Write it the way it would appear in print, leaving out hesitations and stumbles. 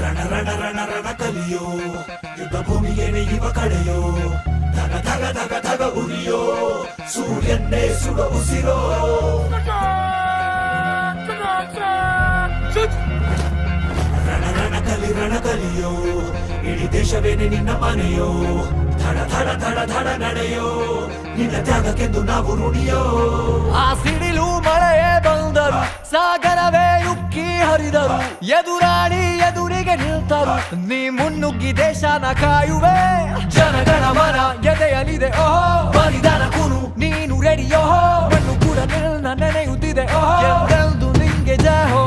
ರಣ ರಣ ರಣ ರಣ ಕಲಿಯೋ ಯುದ್ಧ ಭೂಮಿಯೇನೆ ಇವ ಕಡೆಯೋ ಧಗ ಧಗ ಧಗ ಧಗ ಉರಿಯೋ ಸೂರ್ಯನ್ನೇ ಸುಡ ಉಸಿರೋ ರಣ ಕಲಿಯೋ ಇಡೀ ದೇಶವೇನೆ ನಿನ್ನ ಮನೆಯೋ ಧಡ ಧಡ ಧಡ ಧಡ ನಡೆಯೋ ನಿನ್ನ ತ್ಯಾಗಕ್ಕೆಂದು ನಾವು ಋಣಿಯೋ ಆ ಸಿಡಿಲು ಮಳೆಯೇ ಬಂದರು ಸಾಗರವೇ ಉಕ್ಕಿ ಹರಿದರು ಎದುರಾಳಿ ಎದುರಿಗೆ ನಿಲ್ತರು ನೀ ಮುನ್ನುಗ್ಗಿ ದೇಶನ ಕಾಯುವೆ ಜನಗಣ ಮನ ಎದೆಯಲಿದೆ ಓಹೋ ಬಲಿದಾನ ಕುನು ನೀನು ರೆಡಿಯೋ ಮಣ್ಣು ಕೂಡ ನಿನ್ನ ನೆನೆಯುತ್ತಿದೆ ಓಹೋ ಎಂದೆಂದು ನಿಂಗೆ ಜಯ